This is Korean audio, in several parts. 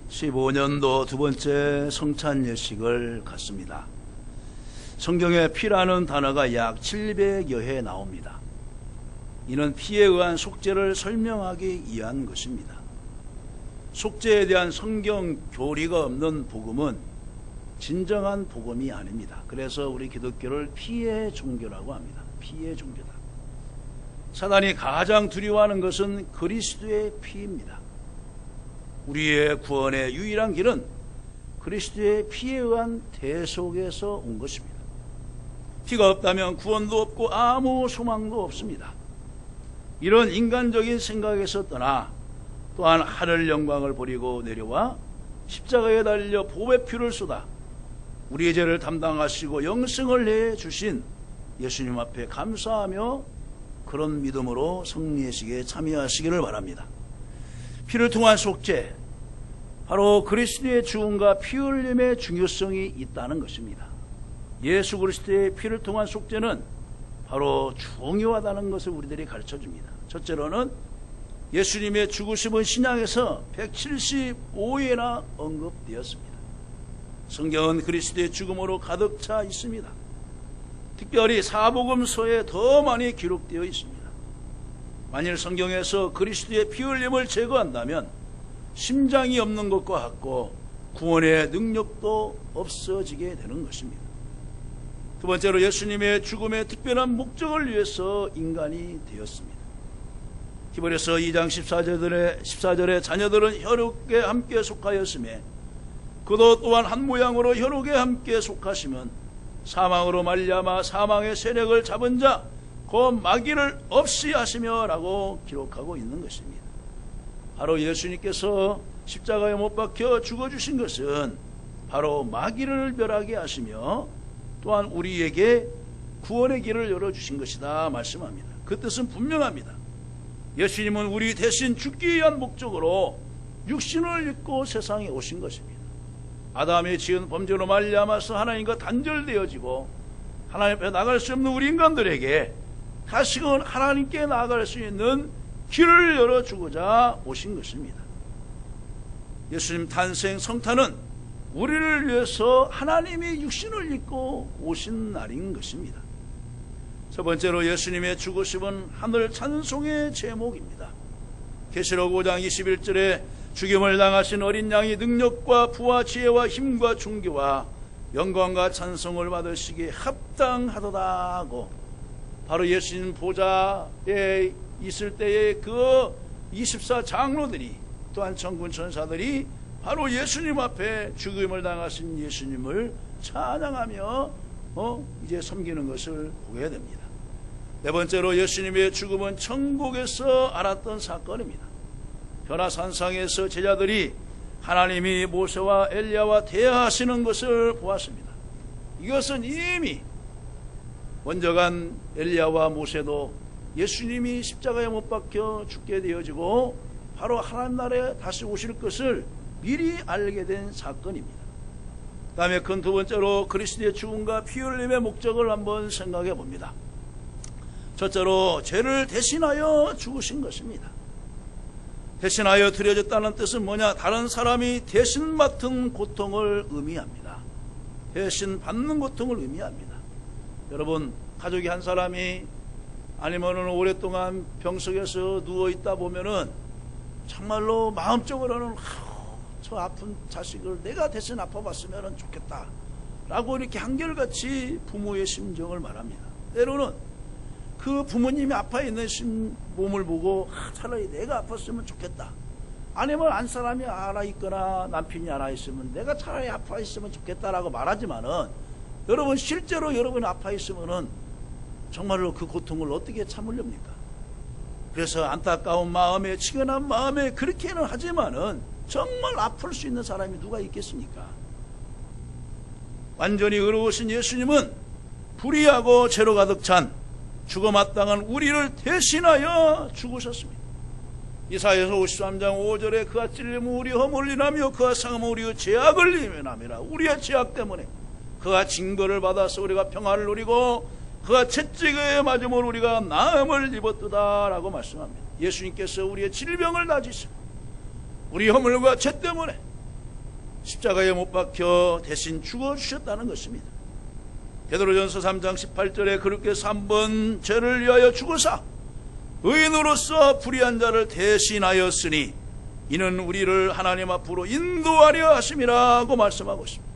15년도 두 번째 성찬 예식을 갖습니다. 성경에 피라는 단어가 약 700여 회 나옵니다. 이는 피에 의한 속죄를 설명하기 위한 것입니다. 속죄에 대한 성경 교리가 없는 복음은 진정한 복음이 아닙니다. 그래서 우리 기독교를 피의 종교라고 합니다. 피의 종교다. 사단이 가장 두려워하는 것은 그리스도의 피입니다. 우리의 구원의 유일한 길은 그리스도의 피에 의한 대속에서 온 것입니다. 피가 없다면 구원도 없고 아무 소망도 없습니다. 이런 인간적인 생각에서 떠나 또한 하늘 영광을 버리고 내려와 십자가에 달려 보배 피를 쏟아 우리의 죄를 담당하시고 영생을 내주신 예수님 앞에 감사하며 그런 믿음으로 성례식에 참여하시기를 바랍니다. 피를 통한 속죄, 바로 그리스도의 죽음과 피 흘림의 중요성이 있다는 것입니다. 예수 그리스도의 피를 통한 속죄는 바로 중요하다는 것을 우리들이 가르쳐줍니다. 첫째로는 예수님의 죽으심은 신약에서 175회나 언급되었습니다. 성경은 그리스도의 죽음으로 가득 차 있습니다. 특별히 사복음서에 더 많이 기록되어 있습니다. 만일 성경에서 그리스도의 피 흘림을 제거한다면 심장이 없는 것과 같고 구원의 능력도 없어지게 되는 것입니다. 두 번째로 예수님의 죽음의 특별한 목적을 위해서 인간이 되었습니다. 히브리서 2장 14절에 자녀들은 혈육에 함께 속하였으며 그도 또한 한 모양으로 혈육에 함께 속하시면 사망으로 말미암아 사망의 세력을 잡은 자 곧 마귀를 없이 하시며 라고 기록하고 있는 것입니다. 바로 예수님께서 십자가에 못 박혀 죽어주신 것은 바로 마귀를 멸하게 하시며 또한 우리에게 구원의 길을 열어주신 것이다 말씀합니다. 그 뜻은 분명합니다. 예수님은 우리 대신 죽기 위한 목적으로 육신을 입고 세상에 오신 것입니다. 아담이 지은 범죄로 말미암아서 하나님과 단절되어지고 하나님 앞에 나갈 수 없는 우리 인간들에게 다시금 하나님께 나아갈 수 있는 길을 열어주고자 오신 것입니다. 예수님 탄생 성탄은 우리를 위해서 하나님이 육신을 입고 오신 날인 것입니다. 첫 번째로 예수님의 죽으심은 하늘 찬송의 제목입니다. 계시록 5장 21절에 죽임을 당하신 어린 양이 능력과 부와 지혜와 힘과 존귀와 영광과 찬송을 받으시기에 합당하도다 하고 바로 예수님 보좌에 있을 때에 그 24장로들이 또한 천군 천사들이 바로 예수님 앞에 죽임을 당하신 예수님을 찬양하며 이제 섬기는 것을 보게 됩니다. 네 번째로 예수님의 죽음은 천국에서 알았던 사건입니다. 변화산상에서 제자들이 하나님이 모세와 엘리야와 대화하시는 것을 보았습니다. 이것은 이미 먼저 간 엘리야와 모세도 예수님이 십자가에 못 박혀 죽게 되어지고 바로 하나님 나라에 다시 오실 것을 미리 알게 된 사건입니다. 그 다음에 큰 두 번째로 그리스도의 죽음과 피 흘림의 목적을 한번 생각해 봅니다. 첫째로 죄를 대신하여 죽으신 것입니다. 대신하여 드려졌다는 뜻은 뭐냐? 다른 사람이 대신 맡은 고통을 의미합니다. 대신 받는 고통을 의미합니다. 여러분, 가족이 한 사람이 아니면은 오랫동안 병석에서 누워있다 보면은 정말로 마음적으로는 저 아픈 자식을 내가 대신 아파봤으면 좋겠다 라고 이렇게 한결같이 부모의 심정을 말합니다. 때로는 그 부모님이 아파있는 몸을 보고 차라리 내가 아팠으면 좋겠다, 아니면 안 사람이 알아있거나 남편이 알아있으면 내가 차라리 아파있으면 좋겠다라고 말하지만은 여러분, 실제로 여러분이 아파있으면은 정말로 그 고통을 어떻게 참으렵니까? 그래서 안타까운 마음에, 치근한 마음에 그렇게는 하지만은 정말 아플 수 있는 사람이 누가 있겠습니까? 완전히 의로우신 예수님은 불의하고 죄로 가득 찬 죽어마땅한 우리를 대신하여 죽으셨습니다. 이사야서 53장 5절에 그가 찔림은 우리 허물을 인하며 그가 상함은 우리의 죄악을 인함이라. 우리의 죄악 때문에 그가 징벌을 받아서 우리가 평화를 누리고 그가 채찍에 맞음으로 우리가 나음을 입었도다 라고 말씀합니다. 예수님께서 우리의 질병을 나으시고 우리 허물과 죄 때문에 십자가에 못 박혀 대신 죽어주셨다는 것입니다. 베드로전서 3장 18절에 그렇게 3번 죄를 위하여 죽으사 의인으로서 불의한 자를 대신하였으니 이는 우리를 하나님 앞으로 인도하려 하심이라고 말씀하고 있습니다.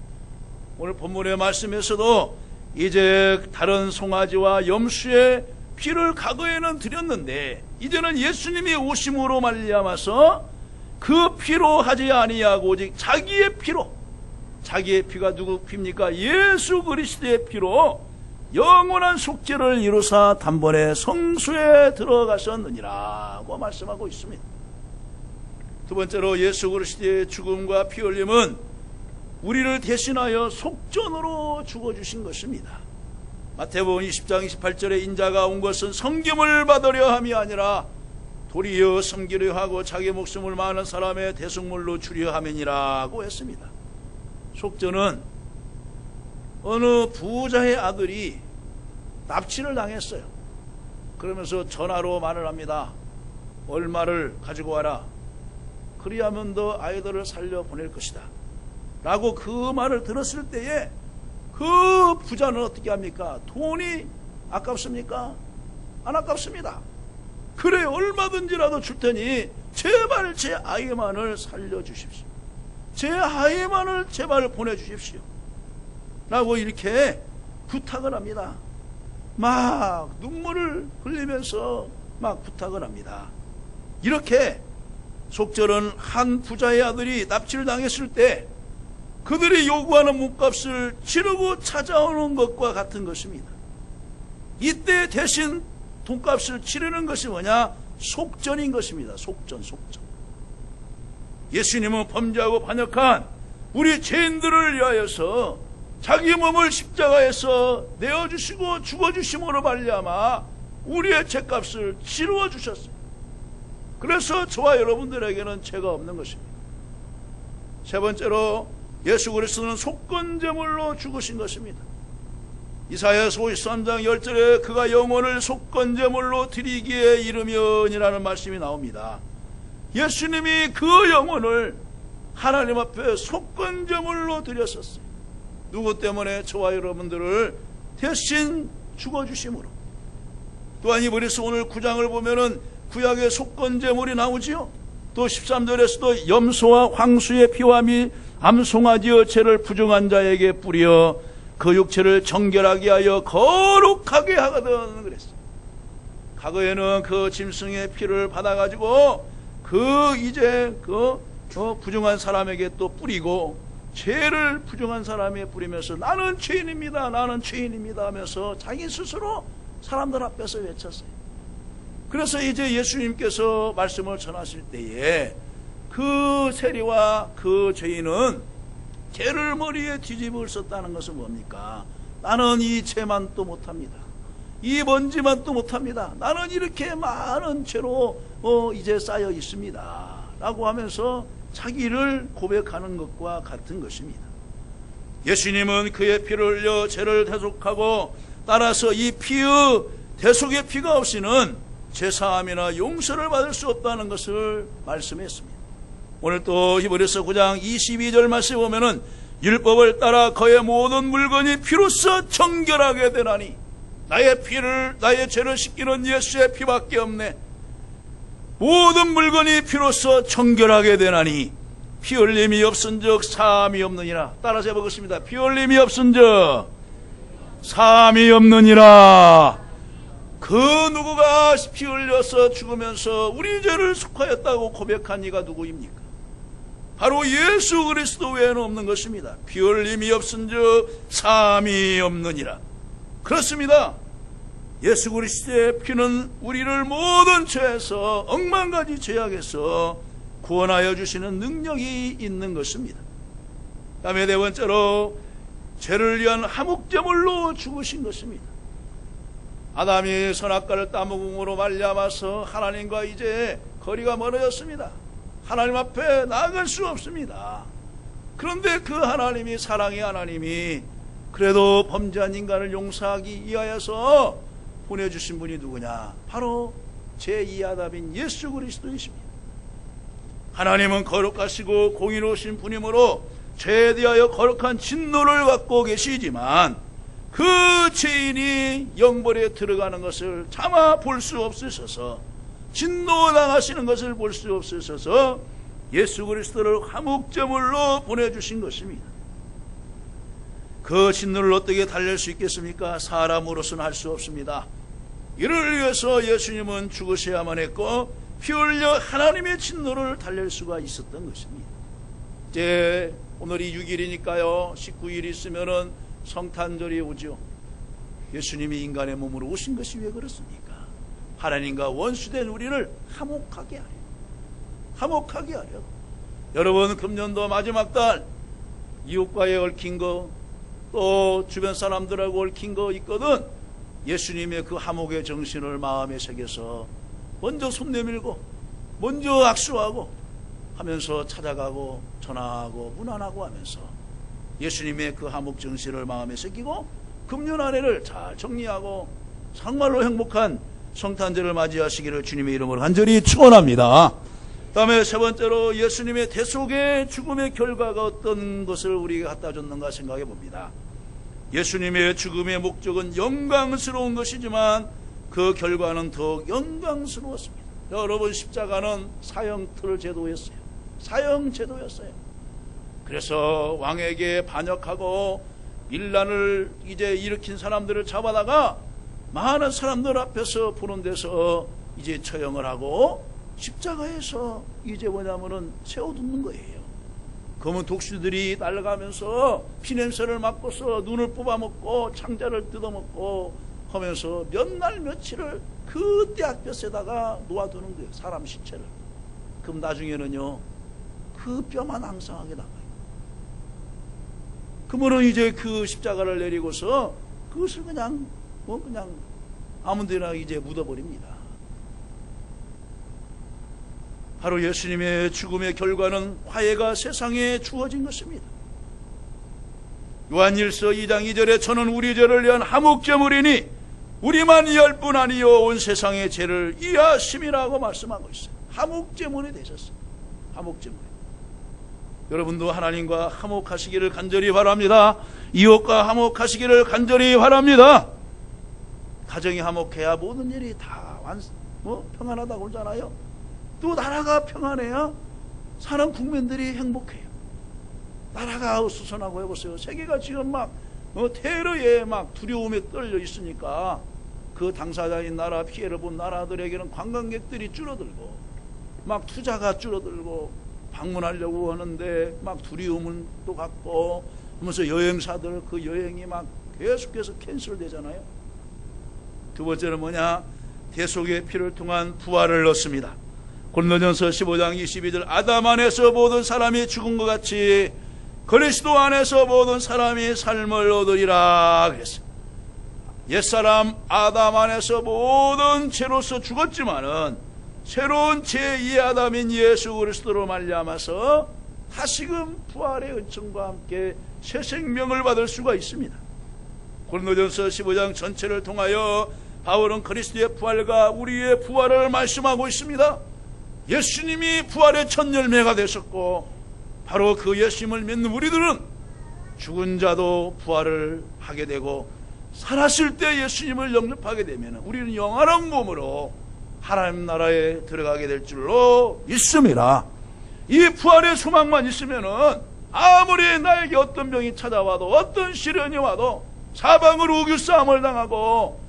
오늘 본문의 말씀에서도 이제 다른 송아지와 염소의 피를 과거에는 드렸는데 이제는 예수님이 오심으로 말미암아서 그 피로 하지 아니하고 오직 자기의 피로, 자기의 피가 누구 피입니까? 예수 그리스도의 피로 영원한 속죄를 이루사 단번에 성수에 들어가셨느니라고 말씀하고 있습니다. 두 번째로 예수 그리스도의 죽음과 피 흘림은 우리를 대신하여 속전으로 죽어주신 것입니다. 마태복음 20장 28절에 인자가 온 것은 섬김을 받으려 함이 아니라 도리어 섬기려 하고 자기 목숨을 많은 사람의 대속물로 주려 함이니라고 했습니다. 속전은 어느 부자의 아들이 납치를 당했어요. 그러면서 전화로 말을 합니다. 얼마를 가지고 와라. 그리하면 너 아이들을 살려 보낼 것이다 라고 그 말을 들었을 때에 그 부자는 어떻게 합니까? 돈이 아깝습니까? 안 아깝습니다. 그래 얼마든지라도 줄 테니 제발 제 아이만을 살려주십시오. 제 아이만을 제발 보내주십시오 라고 이렇게 부탁을 합니다. 막 눈물을 흘리면서 막 부탁을 합니다. 이렇게 속절은 한 부자의 아들이 납치를 당했을 때 그들이 요구하는 몸값을 치르고 찾아오는 것과 같은 것입니다. 이때 대신 돈값을 치르는 것이 뭐냐? 속전인 것입니다. 속전. 예수님은 범죄하고 반역한 우리 죄인들을 위하여서 자기 몸을 십자가에서 내어주시고 죽어주심으로 말미암아 우리의 죄값을 치루어 주셨어요. 그래서 저와 여러분들에게는 죄가 없는 것입니다. 세 번째로 예수 그리스도는 속건제물로 죽으신 것입니다. 이사야서 53장 10절에 그가 영혼을 속건제물로 드리기에 이르면이라는 말씀이 나옵니다. 예수님이 그 영혼을 하나님 앞에 속건제물로 드렸었어요. 누구 때문에? 저와 여러분들을 대신 죽어주심으로. 또한 이브리서 오늘 9장을 보면은 구약의 속건제물이 나오지요. 또 13절에서도 염소와 황수의 피와 및 암송아지의 죄를 부정한 자에게 뿌려 그 육체를 정결하게 하여 거룩하게 하거든 그랬어요. 과거에는 그 짐승의 피를 받아가지고 부정한 사람에게 또 뿌리고 죄를 부정한 사람에 뿌리면서 나는 죄인입니다 하면서 자기 스스로 사람들 앞에서 외쳤어요. 그래서 이제 예수님께서 말씀을 전하실 때에 그 세리와 그 죄인은 죄를 머리에 뒤집어 썼다는 것은 뭡니까? 나는 이 죄만 또 못합니다. 이 먼지만 또 못합니다. 나는 이렇게 많은 죄로 이제 쌓여 있습니다 라고 하면서 자기를 고백하는 것과 같은 것입니다. 예수님은 그의 피를 흘려 죄를 대속하고 따라서 이 피의 대속의 피가 없이는 죄사함이나 용서를 받을 수 없다는 것을 말씀했습니다. 오늘 또 히브리서 9장 22절 말씀에 보면은 율법을 따라 그의 모든 물건이 피로써 정결하게 되나니 나의 죄를 씻기는 예수의 피밖에 없네. 모든 물건이 피로써 정결하게 되나니 피 흘림이 없은즉 사함이 없느니라. 따라서 해보겠습니다. 피 흘림이 없은즉 사함이 없느니라. 그 누구가 피 흘려서 죽으면서 우리 죄를 속하였다고 고백한 이가 누구입니까? 바로 예수 그리스도 외에는 없는 것입니다. 피 흘림이 없은즉 사함이 없느니라. 그렇습니다. 예수 그리스도의 피는 우리를 모든 죄에서 억만가지 죄악에서 구원하여 주시는 능력이 있는 것입니다. 다음에 네 번째로 죄를 위한 화목제물로 죽으신 것입니다. 아담이 선악과를 따먹음으로 말미암아서 하나님과 이제 거리가 멀어졌습니다. 하나님 앞에 나아갈 수 없습니다. 그런데 그 하나님이, 사랑의 하나님이 그래도 범죄한 인간을 용서하기 위하여서 보내주신 분이 누구냐? 바로 제2아담인 예수 그리스도이십니다. 하나님은 거룩하시고 공의로우신 분이므로 죄에 대하여 거룩한 진노를 갖고 계시지만 그 죄인이 영벌에 들어가는 것을 차마 볼 수 없으셔서, 진노당하시는 것을 볼 수 없으셔서 예수 그리스도를 화목제물로 보내주신 것입니다. 그 진노를 어떻게 달랠 수 있겠습니까? 사람으로서는 할 수 없습니다. 이를 위해서 예수님은 죽으셔야만 했고 피 흘려 하나님의 진노를 달랠 수가 있었던 것입니다. 이제 오늘이 6일이니까요 19일이 있으면은 성탄절이 오죠. 예수님이 인간의 몸으로 오신 것이 왜 그렇습니까? 하나님과 원수된 우리를 화목하게 하려, 화목하게 하려. 여러분, 금년도 마지막 달 이웃과의 얽힌 거, 또 주변 사람들하고 얽힌 거 있거든. 예수님의 그 화목의 정신을 마음에 새겨서 먼저 손 내밀고 먼저 악수하고 하면서 찾아가고 전화하고 문안하고 하면서 예수님의 그 화목 정신을 마음에 새기고 금년 한 해를 잘 정리하고 정말로 행복한 성탄절을 맞이하시기를 주님의 이름으로 간절히 축원합니다. 다음에 세 번째로 예수님의 대속의 죽음의 결과가 어떤 것을 우리에게 갖다 줬는가 생각해 봅니다. 예수님의 죽음의 목적은 영광스러운 것이지만 그 결과는 더욱 영광스러웠습니다. 여러분, 십자가는 사형틀 제도였어요. 사형 제도였어요. 그래서 왕에게 반역하고 밀란을 이제 일으킨 사람들을 잡아다가 많은 사람들 앞에서 보는 데서 이제 처형을 하고 십자가에서 이제 뭐냐면은 세워두는 거예요. 그러면 독수들이 날아가면서 피냄새를 맡고서 눈을 뽑아먹고 창자를 뜯어먹고 하면서 몇 날 며칠을 그 떼약볕에다가 놓아두는 거예요. 사람 시체를. 그럼 나중에는요 그 뼈만 앙상하게 나가요. 그러면 이제 그 십자가를 내리고서 그것을 그냥 그냥 아무데나 이제 묻어버립니다. 바로 예수님의 죽음의 결과는 화해가 세상에 주어진 것입니다. 요한일서 2장 2절에 저는 우리 죄를 위한 화목제물이니 우리만 이할 뿐 아니요 온 세상의 죄를 이하심이라고 말씀하고 있어요. 화목제물이 되셨어요. 화목제물. 여러분도 하나님과 화목하시기를 간절히 바랍니다. 이웃과 화목하시기를 간절히 바랍니다. 가정이 화목해야 모든 일이 다 평안하다고 그러잖아요. 또 나라가 평안해야 사는 국민들이 행복해요. 나라가 수선하고 해보세요. 세계가 지금 막 테러에 막 두려움에 떨려 있으니까 그 당사자인 나라 피해를 본 나라들에게는 관광객들이 줄어들고 막 투자가 줄어들고 방문하려고 하는데 막 두려움을 또 갖고 하면서 여행사들 그 여행이 막 계속해서 캔슬되잖아요. 두 번째는 뭐냐? 대속의 피를 통한 부활을 얻습니다. 고린도전서 15장 22절 아담 안에서 모든 사람이 죽은 것 같이 그리스도 안에서 모든 사람이 삶을 얻으리라 그랬어요. 옛사람 아담 안에서 모든 죄로서 죽었지만은 새로운 제2의 아담인 예수 그리스도로 말미암아서 다시금 부활의 은총과 함께 새 생명을 받을 수가 있습니다. 고린도전서 15장 전체를 통하여 바울은 그리스도의 부활과 우리의 부활을 말씀하고 있습니다. 예수님이 부활의 첫 열매가 되셨고 바로 그 예수님을 믿는 우리들은 죽은 자도 부활을 하게 되고 살았을 때 예수님을 영접하게 되면 우리는 영원한 몸으로 하나님 나라에 들어가게 될 줄로 믿습니다. 이 부활의 소망만 있으면은 아무리 나에게 어떤 병이 찾아와도 어떤 시련이 와도 사방으로 우겨싸움을 당하고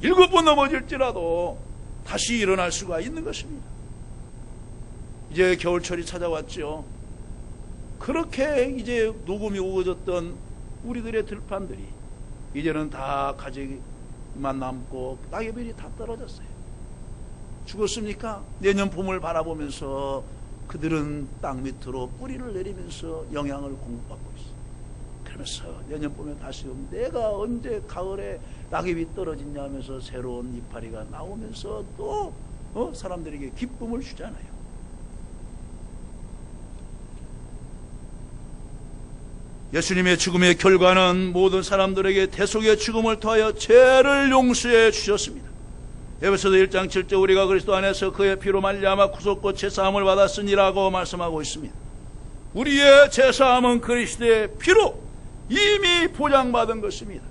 7번 넘어질지라도 다시 일어날 수가 있는 것입니다. 이제 겨울철이 찾아왔죠. 그렇게 이제 녹음이 우거졌던 우리들의 들판들이 이제는 다 가지만 남고 낙엽이 다 떨어졌어요. 죽었습니까? 내년 봄을 바라보면서 그들은 땅 밑으로 뿌리를 내리면서 영양을 공급받고 있어요. 그러면서 내년 봄에 다시 내가 언제 가을에 낙엽이 떨어지냐 하면서 새로운 이파리가 나오면서 또 사람들에게 기쁨을 주잖아요. 예수님의 죽음의 결과는 모든 사람들에게 대속의 죽음을 통하여 죄를 용서해 주셨습니다. 에베소서 1장 7절 우리가 그리스도 안에서 그의 피로 말미암아 구속과 제사함을 받았으니라고 말씀하고 있습니다. 우리의 제사함은 그리스도의 피로 이미 보장받은 것입니다.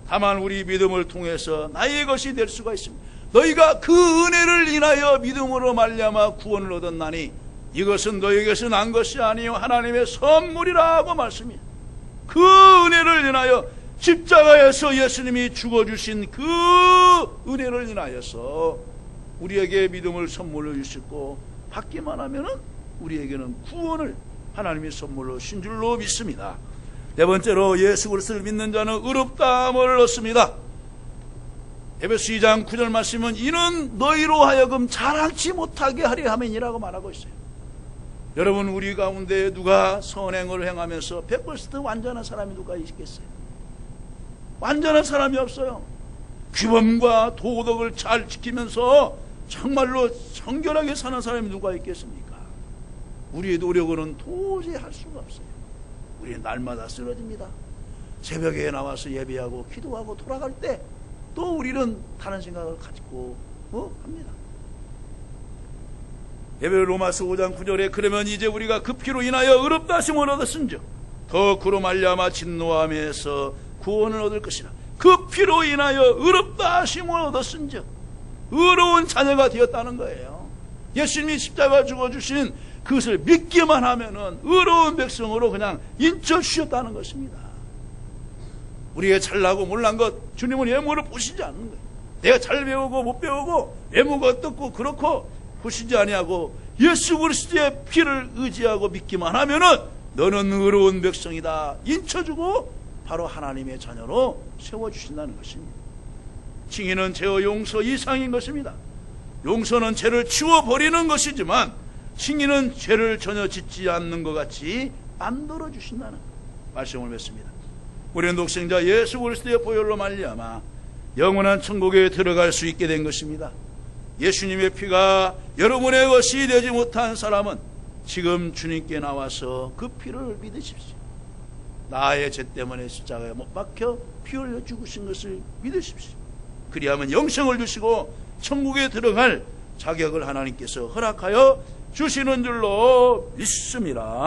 다만 우리 믿음을 통해서 나의 것이 될 수가 있습니다. 너희가 그 은혜를 인하여 믿음으로 말미암아 구원을 얻었나니 이것은 너희에게서 난 것이 아니요 하나님의 선물이라고 말씀입니다. 그 은혜를 인하여 십자가에서 예수님이 죽어주신 그 은혜를 인하여서 우리에게 믿음을 선물로 주셨고 받기만 하면은 우리에게는 구원을 하나님이 선물로 주신 줄로 믿습니다. 네 번째로 예수 그리스도를 믿는 자는 의롭다함을 얻습니다. 에베소 2장 9절 말씀은 이는 너희로 하여금 자랑치 못하게 하려 함이니라고 말하고 있어요. 여러분 우리 가운데 누가 선행을 행하면서 100% 완전한 사람이 누가 있겠어요? 완전한 사람이 없어요. 규범과 도덕을 잘 지키면서 정말로 정결하게 사는 사람이 누가 있겠습니까? 우리의 노력으로는 도저히 할 수가 없어요. 우리는 날마다 쓰러집니다. 새벽에 나와서 예배하고 기도하고 돌아갈 때 또 우리는 다른 생각을 가지고 합니다. 예배 로마서 5장 9절에 그러면 이제 우리가 그 피로 인하여 의롭다 하심을 얻었은즉 더 그로 말미암아 진노함에서 구원을 얻을 것이라. 그 피로 인하여 의롭다 하심을 얻었은즉 의로운 자녀가 되었다는 거예요. 예수님이 십자가 죽어주신 그것을 믿기만 하면은 의로운 백성으로 그냥 인쳐주셨다는 것입니다. 우리가 잘나고 못난 것 주님은 외모를 보시지 않는 거예요. 내가 잘 배우고 못 배우고 외모가 어떻고 그렇고 보시지 아니하고 예수 그리스도의 피를 의지하고 믿기만 하면은 너는 의로운 백성이다 인쳐주고 바로 하나님의 자녀로 세워주신다는 것입니다. 칭의는 죄의 용서 이상인 것입니다. 용서는 죄를 치워버리는 것이지만 칭의는 죄를 전혀 짓지 않는 것 같이 만들어주신다는 말씀을 맺습니다. 우리는 독생자 예수 그리스도의 보혈로 말미암아 영원한 천국에 들어갈 수 있게 된 것입니다. 예수님의 피가 여러분의 것이 되지 못한 사람은 지금 주님께 나와서 그 피를 믿으십시오. 나의 죄 때문에 십자가에 못 박혀 피 흘려 죽으신 것을 믿으십시오. 그리하면 영생을 주시고 천국에 들어갈 자격을 하나님께서 허락하여 주시는 줄로 믿습니다.